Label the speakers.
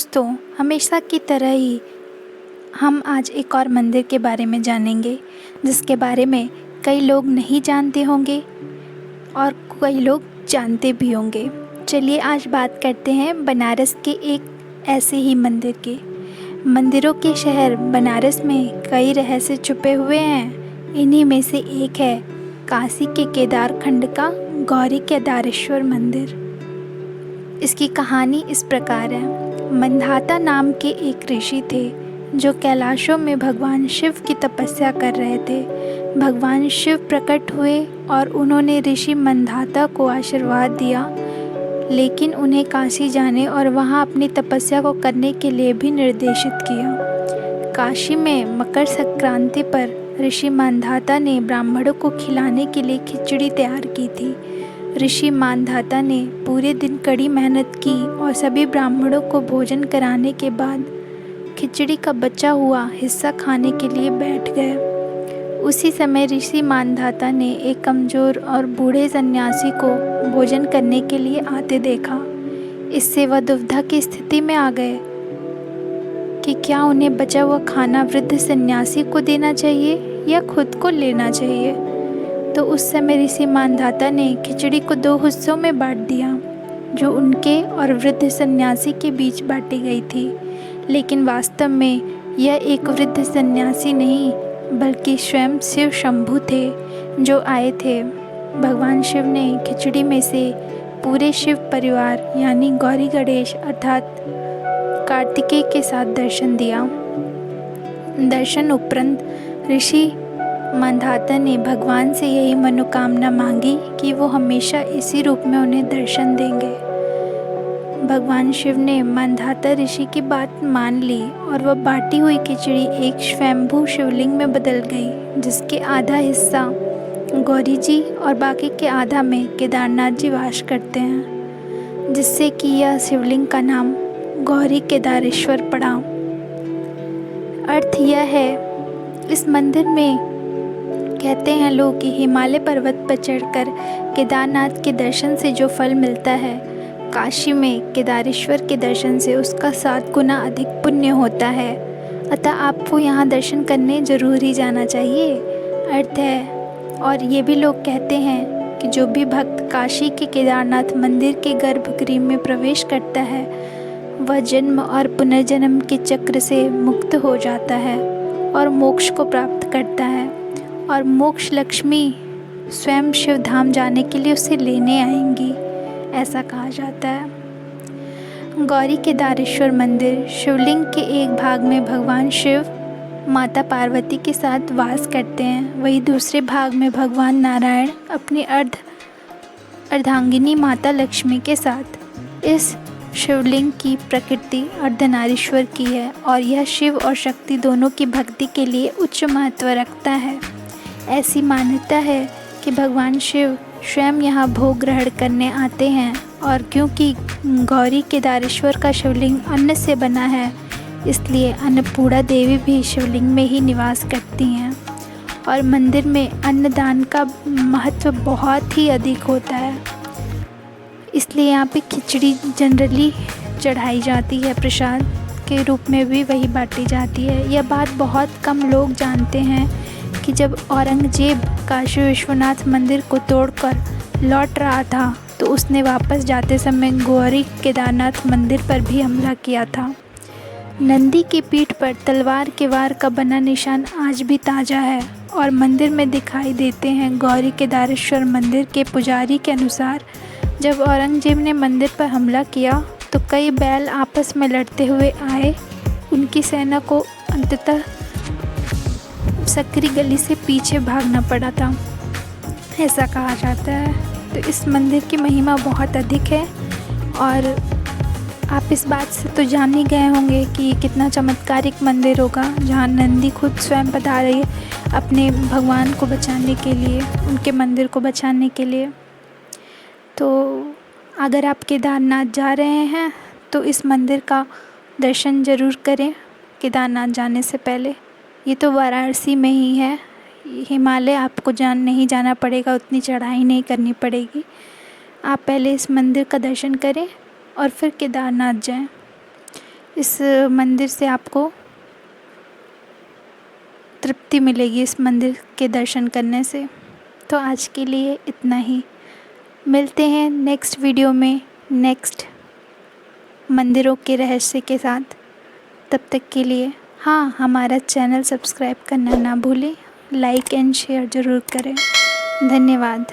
Speaker 1: दोस्तों, हमेशा की तरह ही हम आज एक और मंदिर के बारे में जानेंगे, जिसके बारे में कई लोग नहीं जानते होंगे और कई लोग जानते भी होंगे। चलिए आज बात करते हैं बनारस के एक ऐसे ही मंदिर की। मंदिरों के शहर बनारस में कई रहस्य छुपे हुए हैं। इन्हीं में से एक है काशी के केदार खंड का गौरी केदारेश्वर मंदिर। इसकी कहानी इस प्रकार है। मंधाता नाम के एक ऋषि थे जो कैलाशों में भगवान शिव की तपस्या कर रहे थे। भगवान शिव प्रकट हुए और उन्होंने ऋषि मंधाता को आशीर्वाद दिया, लेकिन उन्हें काशी जाने और वहां अपनी तपस्या को करने के लिए भी निर्देशित किया। काशी में मकर संक्रांति पर ऋषि मानधाता ने ब्राह्मणों को खिलाने के लिए खिचड़ी तैयार की थी। ऋषि मानधाता ने पूरे दिन कड़ी मेहनत की और सभी ब्राह्मणों को भोजन कराने के बाद खिचड़ी का बचा हुआ हिस्सा खाने के लिए बैठ गए। उसी समय ऋषि मानधाता ने एक कमज़ोर और बूढ़े सन्यासी को भोजन करने के लिए आते देखा। इससे वह दुविधा की स्थिति में आ गए कि क्या उन्हें बचा हुआ खाना वृद्ध सन्यासी को देना चाहिए या खुद को लेना चाहिए। तो उस समय ऋषि मानधाता ने खिचड़ी को 2 हिस्सों में बांट दिया, जो उनके और वृद्ध सन्यासी के बीच बांटी गई थी। लेकिन वास्तव में यह एक वृद्ध सन्यासी नहीं, बल्कि स्वयं शिव शंभु थे जो आए थे। भगवान शिव ने खिचड़ी में से पूरे शिव परिवार यानी गौरी गणेश अर्थात कार्तिकेय के साथ दर्शन दिया। दर्शन उपरांत ऋषि मानधाता ने भगवान से यही मनोकामना मांगी कि वो हमेशा इसी रूप में उन्हें दर्शन देंगे। भगवान शिव ने मानधाता ऋषि की बात मान ली और वह बाटी हुई खिचड़ी एक स्वयंभू शिवलिंग में बदल गई, जिसके आधा हिस्सा गौरी जी और बाकी के आधा में केदारनाथ जी वास करते हैं, जिससे कि यह शिवलिंग का नाम गौरी केदारेश्वर पड़ा। अर्थ यह है, इस मंदिर में कहते हैं लोग कि हिमालय पर्वत पर चढ़कर केदारनाथ के दर्शन से जो फल मिलता है, काशी में केदारेश्वर के दर्शन से उसका 7 गुना अधिक पुण्य होता है। अतः आपको यहाँ दर्शन करने ज़रूर ही जाना चाहिए। अर्थ है, और ये भी लोग कहते हैं कि जो भी भक्त काशी के केदारनाथ मंदिर के गर्भगृह में प्रवेश करता है, वह जन्म और पुनर्जन्म के चक्र से मुक्त हो जाता है और मोक्ष को प्राप्त करता है, और मोक्ष लक्ष्मी स्वयं शिव धाम जाने के लिए उसे लेने आएंगी, ऐसा कहा जाता है। गौरी केदारेश्वर मंदिर शिवलिंग के एक भाग में भगवान शिव माता पार्वती के साथ वास करते हैं, वहीं दूसरे भाग में भगवान नारायण अपनी अर्धांगिनी माता लक्ष्मी के साथ। इस शिवलिंग की प्रकृति अर्धनारीश्वर की है और यह शिव और शक्ति दोनों की भक्ति के लिए उच्च महत्व रखता है। ऐसी मान्यता है कि भगवान शिव स्वयं यहाँ भोग ग्रहण करने आते हैं, और क्योंकि गौरी केदारेश्वर का शिवलिंग अन्न से बना है, इसलिए अन्नपूर्णा देवी भी शिवलिंग में ही निवास करती हैं। और मंदिर में अन्नदान का महत्व बहुत ही अधिक होता है, इसलिए यहाँ पे खिचड़ी जनरली चढ़ाई जाती है, प्रसाद के रूप में भी वही बांटी जाती है। यह बात बहुत कम लोग जानते हैं कि जब औरंगजेब काशी विश्वनाथ मंदिर को तोड़कर लौट रहा था, तो उसने वापस जाते समय गौरी केदारनाथ मंदिर पर भी हमला किया था। नंदी की पीठ पर तलवार के वार का बना निशान आज भी ताज़ा है और मंदिर में दिखाई देते हैं। गौरी केदारेश्वर मंदिर के पुजारी के अनुसार जब औरंगजेब ने मंदिर पर हमला किया, तो कई बैल आपस में लड़ते हुए आए। उनकी सेना को अंततः सकरी गली से पीछे भागना पड़ा था, ऐसा कहा जाता है। तो इस मंदिर की महिमा बहुत अधिक है, और आप इस बात से तो जान ही गए होंगे कि कितना चमत्कारिक मंदिर होगा, जहाँ नंदी खुद स्वयं पधारे अपने भगवान को बचाने के लिए, उनके मंदिर को बचाने के लिए। तो अगर आप केदारनाथ जा रहे हैं तो इस मंदिर का दर्शन ज़रूर करें केदारनाथ जाने से पहले। ये तो वाराणसी में ही है, हिमालय आपको नहीं जाना पड़ेगा, उतनी चढ़ाई नहीं करनी पड़ेगी। आप पहले इस मंदिर का दर्शन करें और फिर केदारनाथ जाएं। इस मंदिर से आपको तृप्ति मिलेगी, इस मंदिर के दर्शन करने से। तो आज के लिए इतना ही। मिलते हैं नेक्स्ट वीडियो में नेक्स्ट मंदिरों के रहस्य के साथ। तब तक के लिए हाँ, हमारा चैनल सब्सक्राइब करना ना भूलें, लाइक एंड शेयर ज़रूर करें। धन्यवाद।